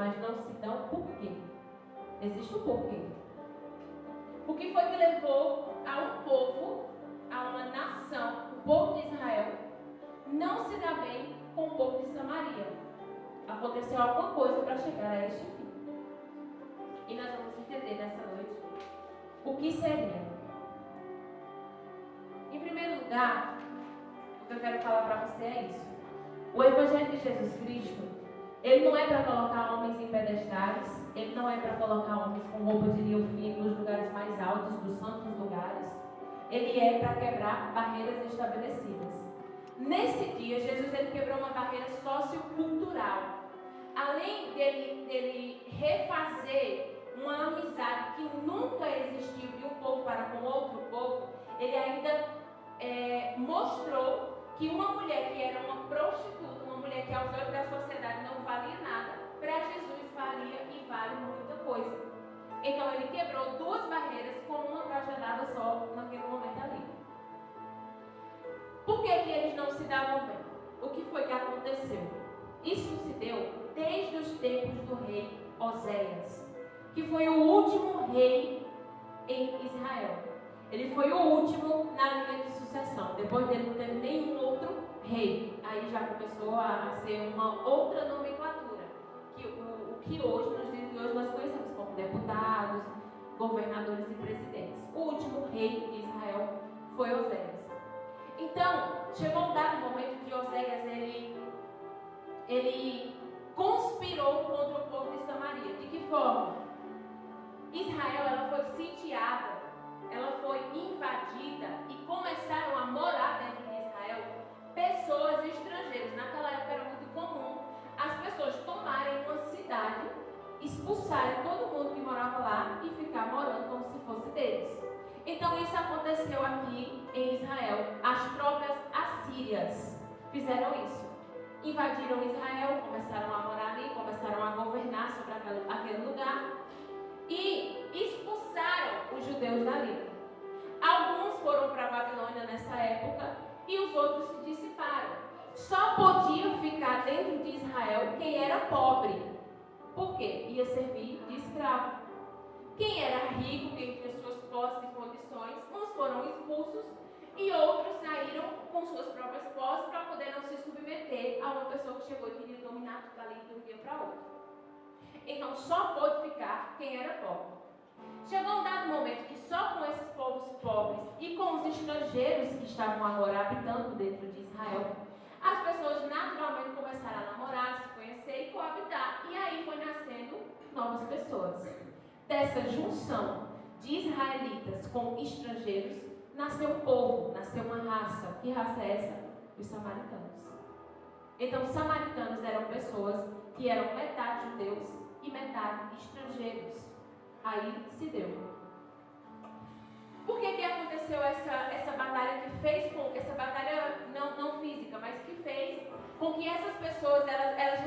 mas não se dão por quê. Existe um porquê. O que foi que levou a um povo, a uma nação, o povo de Israel, não se dá bem com o povo de Samaria? Aconteceu alguma coisa para chegar a este fim. E nós vamos entender nessa noite o que seria. Em primeiro lugar, o que eu quero falar para você é isso. O Evangelho de Jesus Cristo, ele não é para colocar homens em pedestais, ele não é para colocar homens com roupa de linho fino nos lugares mais altos, dos santos lugares. Ele é para quebrar barreiras estabelecidas. Nesse dia, Jesus ele quebrou uma barreira sociocultural. Além dele refazer uma amizade que nunca existiu de um povo para com outro povo, ele ainda mostrou que uma mulher que era uma prostituta, uma mulher que aos olhos da sociedade não valia nada, para Jesus valia e vale muita coisa. Então ele quebrou duas barreiras com uma cajadada só naquele momento ali. Por que eles não se davam bem? O que foi que aconteceu? Isso se deu desde os tempos do rei Oséias, que foi o último rei em Israel. Ele foi o último na linha de sucessão. Depois dele não teve nenhum outro rei. Aí já começou a ser uma outra nomenclatura, o que hoje, nos dias de hoje, nós conhecemos como deputados, governadores e presidentes. O último rei de Israel foi Oséias. Então, chegou um dado momento que Oséias ele conspirou contra o povo de Samaria. De que forma? Israel ela foi sitiada, ela foi invadida e começaram a morar dentro de Israel pessoas estrangeiras. Naquela época era muito comum as pessoas tomarem uma cidade, expulsarem todo mundo que morava lá e ficar morando como se fosse deles. Então isso aconteceu aqui em Israel. As tropas assírias fizeram isso. Invadiram Israel, começaram a morar ali, começaram a governar sobre aquele lugar e expulsaram os judeus dali. Alguns foram para a Babilônia nessa época e os outros se dissiparam. Só podiam ficar dentro de Israel quem era pobre. Por quê? Ia servir de escravo. Quem era rico, quem tinha suas posses e condições, uns foram expulsos e outros saíram com suas próprias posses para poder não se submeter a uma pessoa que chegou e queria dominar tudo ali de um dia para outro. Então só pôde ficar quem era pobre. Chegou um dado momento que só com esses povos pobres e com os estrangeiros que estavam agora habitando dentro de Israel, as pessoas naturalmente começaram a namorar, se conhecer e coabitar. E aí foi nascendo novas pessoas. Dessa junção de israelitas com estrangeiros, nasceu um povo, nasceu uma raça. Que raça é essa? Os samaritanos. Então, os samaritanos eram pessoas que eram metade judeus e metade estrangeiros. Aí se deu. Por que aconteceu essa batalha que fez com... Essa batalha não física, mas que fez com que essas pessoas, elas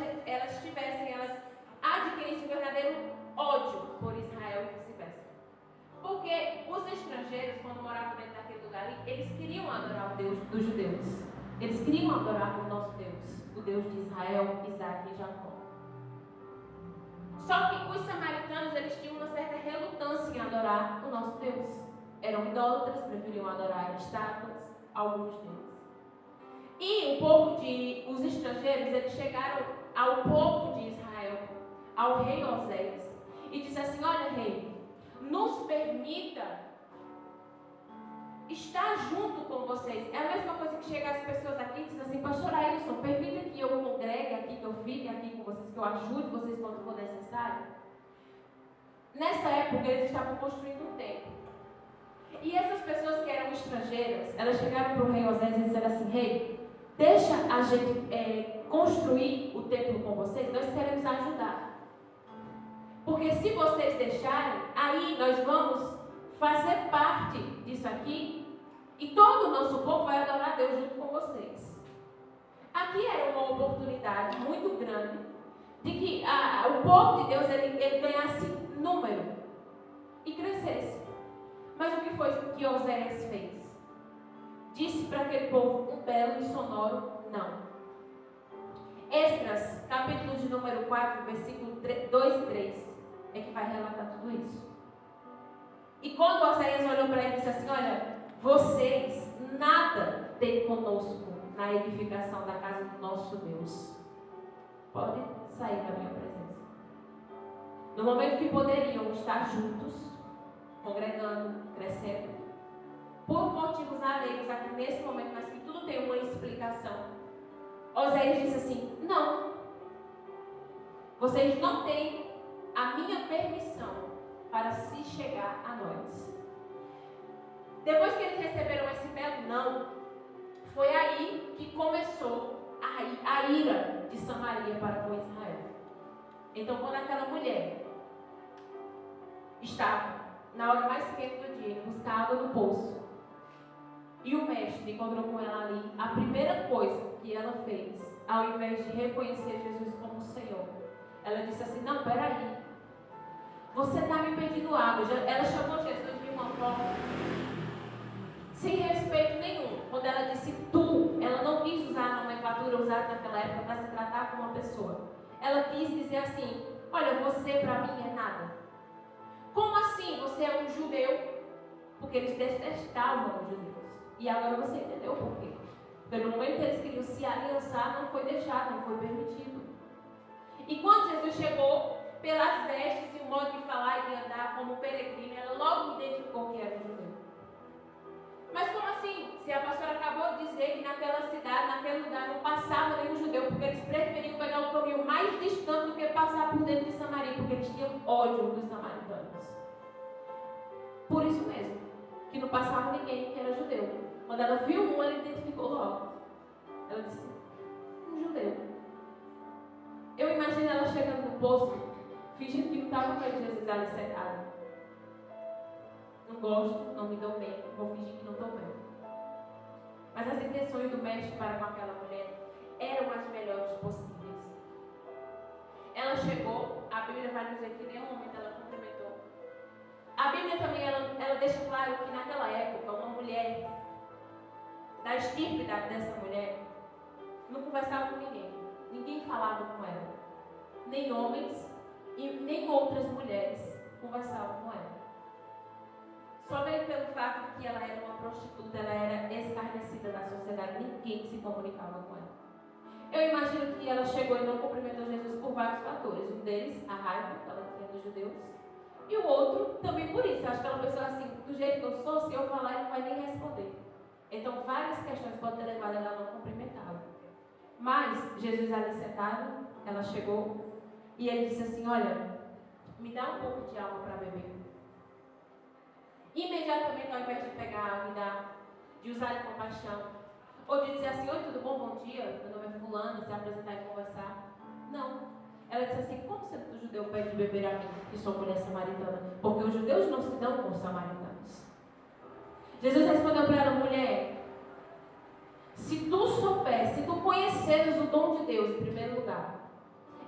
adquirissem um verdadeiro ódio por Israel e vice-versa. Porque os estrangeiros, quando moravam dentro daquele lugar ali, eles queriam adorar o Deus dos judeus. Eles queriam adorar o nosso Deus, o Deus de Israel, Isaac e Jacó. Só que os samaritanos, eles tinham uma certa relutância em adorar o nosso Deus. Eram idólatras, preferiam adorar estátuas, alguns deles. E os estrangeiros, eles chegaram ao povo de Israel, ao rei Oséias, e disse assim: olha, rei, nos permita estar junto com vocês. É a mesma coisa que chega as pessoas aqui e diz assim: pastor Ailson, permita que eu congregue aqui, que eu fique aqui com vocês, que eu ajude vocês quando for necessário. Nessa época eles estavam construindo um templo. E essas pessoas que eram estrangeiras, elas chegaram para o rei Oséias e disseram assim: rei, deixa a gente construir o templo com vocês, nós queremos ajudar. Porque se vocês deixarem, aí nós vamos fazer parte disso aqui e todo o nosso povo vai adorar Deus junto com vocês. Aqui era uma oportunidade muito grande de que o povo de Deus ele ganhasse número e crescesse. Mas o que foi que Oséias fez? Disse para aquele povo um belo e sonoro não. Esdras, capítulo de número 4, versículo 2 e 3, é que vai relatar tudo isso. E quando Oséias olhou para ele e disse assim: olha, vocês nada têm conosco na edificação da casa do nosso Deus. Pode sair da minha presença. No momento que poderiam estar juntos, congregando, crescendo, por motivos alheios aqui nesse momento, mas que tudo tem uma explicação, Oséias disse assim: não, vocês não têm a minha permissão para se chegar a nós. Depois que eles receberam esse belo não, foi aí que começou a ira de Samaria para com Israel. Então, quando aquela mulher estava na hora mais quente do dia, buscar água no poço, e o mestre encontrou com ela ali, a primeira coisa que ela fez, ao invés de reconhecer Jesus como Senhor, ela disse assim: não, peraí, você está me pedindo água. Ela chamou Jesus de uma forma sem respeito nenhum. Quando ela disse tu, ela não quis usar a nomenclatura usada naquela época para se tratar com uma pessoa. Ela quis dizer assim: olha, você para mim é nada. Como assim você é um judeu? Porque eles detestavam os judeus. E agora você entendeu por quê. Porque no momento que eles queriam se aliançar, não foi deixado, não foi permitido. E quando Jesus chegou, pelas vestes e o modo de falar e de andar como peregrino, ela logo identificou que era um judeu. Mas como assim? Se a pastora acabou de dizer que naquela cidade, naquele lugar, não passava nenhum judeu, porque eles preferiam pegar o caminho mais distante do que passar por dentro de Samaria, porque eles tinham ódio dos samaritanos. Por isso mesmo, que não passava ninguém que era judeu. Quando ela viu um, ela identificou logo. Ela disse: um judeu. Eu imagino ela chegando no poço, fingindo que não estava com Jesus ali sentada. Não gosto, não me dou bem, vou fingir que não estou bem. Mas as intenções do mestre para com aquela mulher eram as melhores possíveis. Ela chegou, a Bíblia vai dizer que em nenhum momento ela cumprimentou. A Bíblia também ela deixa claro que naquela época uma mulher, da estirpe dessa mulher, não conversava com ninguém. Ninguém falava com ela. Nem homens e nem outras mulheres conversavam com ela. Só mesmo pelo fato de que ela era uma prostituta, ela era escarnecida da sociedade, ninguém se comunicava com ela. Eu imagino que ela chegou e não cumprimentou Jesus por vários fatores. Um deles, a raiva que ela tinha dos judeus. E o outro, também por isso. Acho que ela pensou assim: do jeito que eu sou, se eu falar, ele não vai nem responder. Então, várias questões podem ter levado ela a não cumprimentá-la. Mas, Jesus ali sentado, ela chegou e ele disse assim: olha, me dá um pouco de água para beber. Imediatamente, ao invés de pegar a água e dar, de usar de compaixão, ou de dizer assim: oi, tudo bom, bom dia, meu nome é fulano, se apresentar e conversar. Não. Ela disse assim: como sendo o judeu pede beber a mim, que sou mulher samaritana? Porque os judeus não se dão com os samaritanos. Jesus respondeu para ela: mulher, se tu soubesse, se tu conheceres o dom de Deus em primeiro lugar,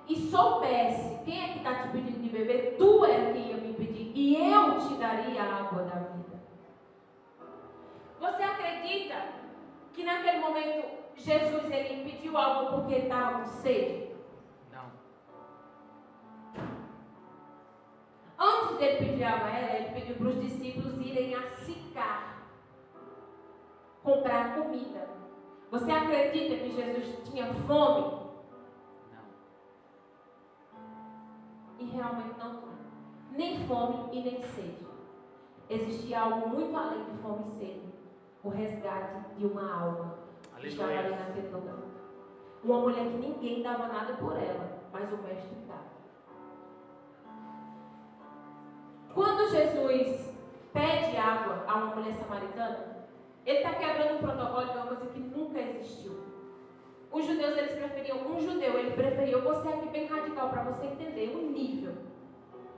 e soubesse quem é que está te pedindo de beber, tu era quem ia me pedir, e eu te daria a água da vida. Você acredita que naquele momento Jesus ele pediu algo porque ele estava com sede? Não. Antes dele pedir água a ela, ele pediu para os discípulos irem a Sicar comprar comida. Você acredita que Jesus tinha fome? E realmente não tinha. Nem fome e nem sede. Existia algo muito além de fome e sede. O resgate de uma alma que estava ali naquele lugar. Uma mulher que ninguém dava nada por ela, mas o mestre dava. Quando Jesus pede água a uma mulher samaritana, ele está quebrando um protocolo de uma coisa que nunca existiu. Os judeus, eles preferiam, ele preferia, eu vou ser aqui bem radical para você entender o nível.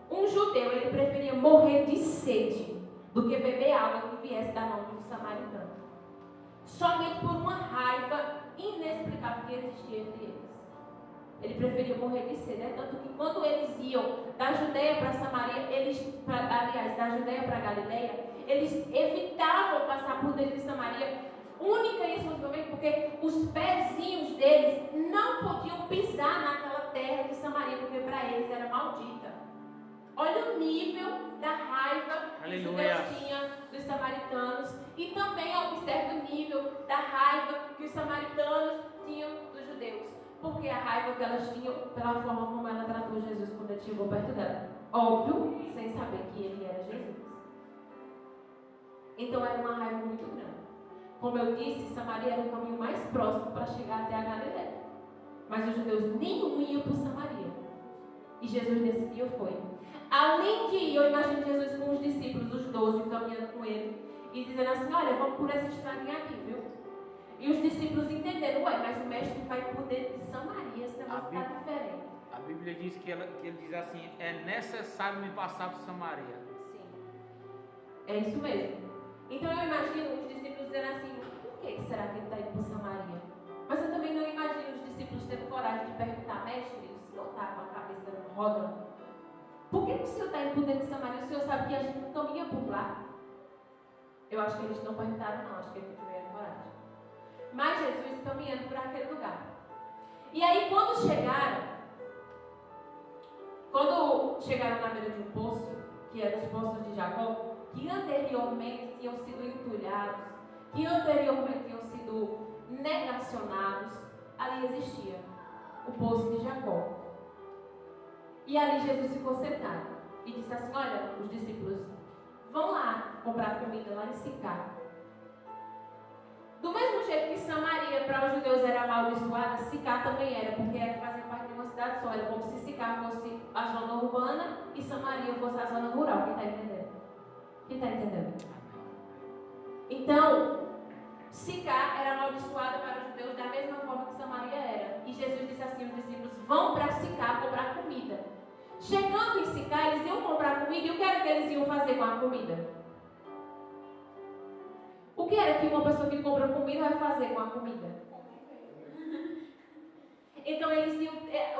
Um judeu, ele preferia morrer de sede do que beber água que viesse da mão de um samaritano. Somente por uma raiva inexplicável que existia entre eles. Ele preferia morrer de sede. É tanto que quando eles iam da Judeia para Samaria, da Judeia para Galileia, eles evitavam passar por dentro de Samaria. única e exclusivamente porque os pezinhos deles não podiam pisar naquela terra de Samaria, porque para eles era maldita. Olha o nível da raiva que os judeus tinham dos samaritanos, e também observe o nível da raiva que os samaritanos tinham dos judeus, porque a raiva que elas tinham pela forma como ela tratou Jesus quando ele chegou perto dela, óbvio, sem saber que ele era Jesus. Então era uma raiva muito grande. Como eu disse, Samaria era o caminho mais próximo para chegar até a Galileia, mas os judeus nenhum iam por Samaria, e Jesus nesse dia foi. Além de ir, eu imagino Jesus com os discípulos, os 12, caminhando com ele e dizendo assim: olha, vamos por essa estradinha aqui, viu? E os discípulos entenderam: ué, mas o mestre vai por dentro de Samaria, esse negócio está diferente. A Bíblia diz que ele diz assim: é necessário me passar por Samaria. Sim, é isso mesmo. Então eu imagino os discípulos dizendo assim: por que será que ele está indo por Samaria? Mas eu também não imagino os discípulos tendo coragem de perguntar: mestre, o senhor está com a cabeça rodando? Por que o senhor está indo por dentro de Samaria? O senhor sabe que a gente não caminha por lá? Eu acho que eles não perguntaram, não. Acho que eles tiveram coragem. Mas Jesus caminhando por aquele lugar. E aí, quando chegaram na beira de um poço, que eram os poços de Jacó, que anteriormente tinham sido entulhados, que anteriormente tinham sido negacionados, ali existia o poço de Jacó. E ali Jesus ficou sentado e disse assim: olha, os discípulos, vão lá comprar comida lá em Sicar. Do mesmo jeito que Samaria para os judeus era amaldiçoada, Sicar também era, porque era fazer parte de uma cidade só. Era como se Sicar fosse a zona urbana e Samaria fosse a zona rural. Quem está entendendo? Quem está entendendo? Então, Sicar era amaldiçoada para os judeus da mesma forma que Samaria era. E Jesus disse assim: os discípulos vão para Sicar comprar comida. Chegando em Sicar, eles iam comprar comida, e o que era que eles iam fazer com a comida? O que era que uma pessoa que compra comida vai fazer com a comida? Então eles iam,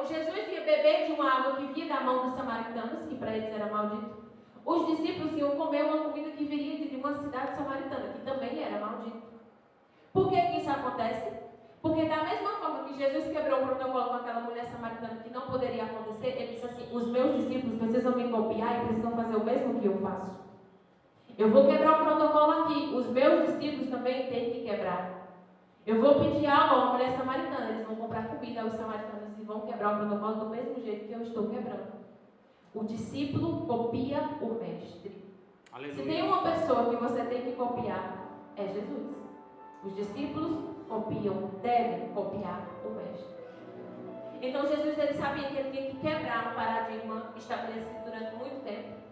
Jesus ia beber de uma água que vinha da mão dos samaritanos, que para eles era maldito. Os discípulos iam comer uma comida que viria de uma cidade samaritana, que também era maldito. Por que isso acontece? Porque da mesma forma que Jesus quebrou o protocolo com aquela mulher samaritana que não poderia acontecer, ele disse assim: os meus discípulos precisam me copiar e precisam fazer o mesmo que eu faço. Eu vou quebrar o protocolo aqui, os meus discípulos também têm que quebrar. Eu vou pedir algo a uma mulher samaritana, eles vão comprar comida aos samaritanos e vão quebrar o protocolo do mesmo jeito que eu estou quebrando. O discípulo copia o mestre. Aleluia. Se tem uma pessoa que você tem que copiar, é Jesus. Os discípulos copiam, devem copiar o mestre. Então Jesus, ele sabia que ele tinha que quebrar um paradigma estabelecido durante muito tempo.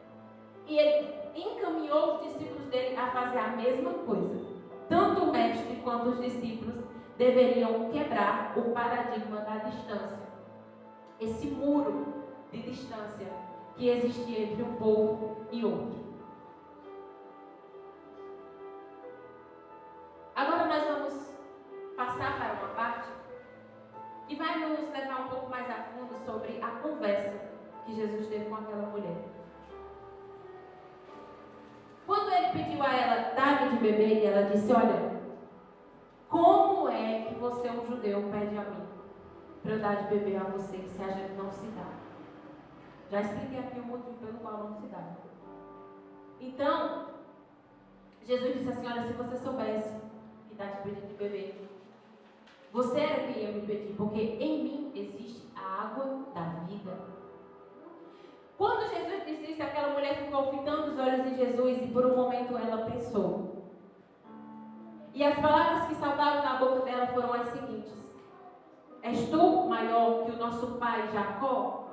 E ele encaminhou os discípulos dele a fazer a mesma coisa. Tanto o mestre quanto os discípulos deveriam quebrar o paradigma da distância. Esse muro de distância que existia entre um povo e outro. Agora nós vamos passar para uma parte que vai nos levar um pouco mais a fundo sobre a conversa que Jesus teve com aquela mulher. Quando ele pediu a ela dar de beber, e ela disse: olha, como é que você, um judeu, pede a mim para eu dar de beber a você, se a gente não se dá? Já expliquei aqui o motivo pelo qual não se dá. Então, Jesus disse assim: olha, se você soubesse que está te pedindo de beber, você era quem ia me pedir, porque em mim existe a água da vida. Quando Jesus disse isso, aquela mulher ficou fitando os olhos em Jesus e por um momento ela pensou. E as palavras que saltaram da boca dela foram as seguintes: és tu maior que o nosso pai Jacó,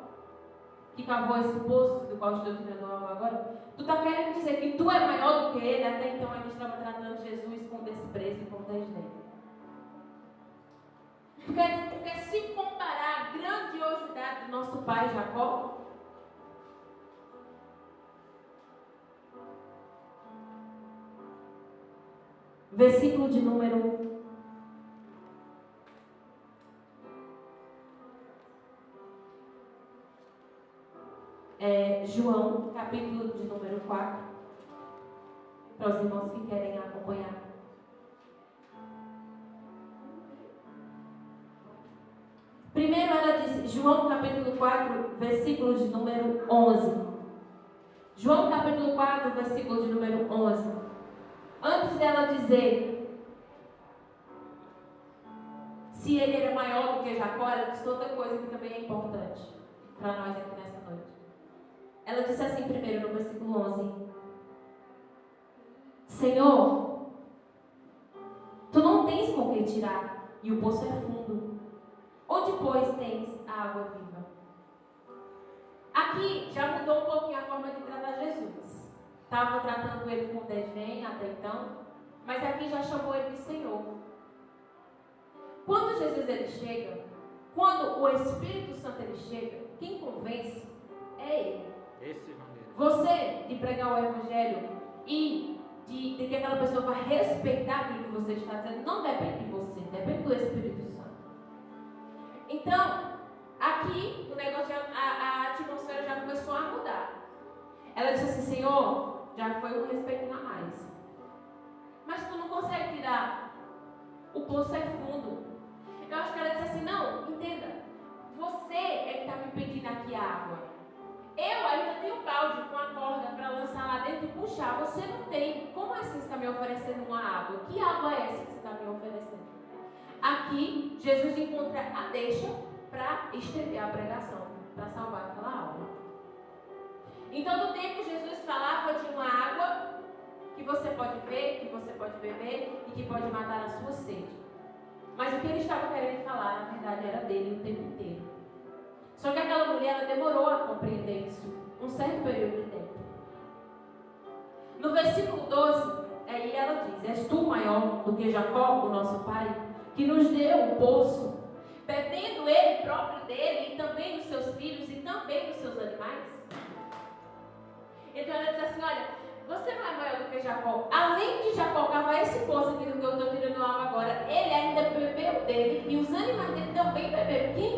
que cavou esse poço do qual estou tirando água agora? Tu está querendo dizer que tu é maior do que ele? Até então ele estava tratando Jesus com desprezo e com desdém. Tu quer se comparar à grandiosidade do nosso pai Jacó? Versículo de número 1. João, capítulo de número 4. Para os irmãos que querem acompanhar. João capítulo 4, versículo de número 11. João capítulo 4, versículo de número 11. Antes dela dizer se ele era maior do que Jacó, ela disse outra coisa que também é importante para nós aqui nessa noite. Ela disse assim primeiro no versículo 11: Senhor, tu não tens com que tirar, e o poço é fundo. Onde, pois, tens a água viva? Aqui já mudou um pouquinho a forma de tratar Jesus. Estava tratando ele com desdém até então, mas aqui já chamou ele de Senhor. Quando Jesus ele chega, quando o Espírito Santo ele chega, quem convence é ele. Esse maneiro. Você de pregar o Evangelho e de que aquela pessoa vai respeitar aquilo que você está dizendo, não depende de você, depende do Espírito Santo. Então, aqui o negócio, a atmosfera já começou a mudar. Ela disse assim: Senhor, já foi um respeito a mais. Mas tu não consegue tirar. O poço é fundo. Eu acho que ela disse assim: não, entenda. Você é que está me pedindo aqui a água. Eu ainda tenho um balde com a corda para lançar lá dentro e puxar. Você não tem. Como assim você está me oferecendo uma água? Que água é essa que você está me oferecendo? Aqui, Jesus encontra a deixa para estender a pregação, para salvar aquela alma. Em todo tempo, Jesus falava de uma água que você pode ver, que você pode beber e que pode matar a sua sede. Mas o que ele estava querendo falar, na verdade, era dele o tempo inteiro. Só que aquela mulher, ela demorou a compreender isso, um certo período de tempo. No versículo 12, aí ela diz: És tu maior do que Jacó, o nosso pai, que nos deu o poço, bebendo ele próprio dele, e também dos seus filhos, e também dos seus animais? Então ela diz assim: olha, você não é maior do que Jacó. Além de Jacó cavar esse poço aqui do que eu estou tirando água agora, ele ainda bebeu dele, e os animais dele também beberam. Quem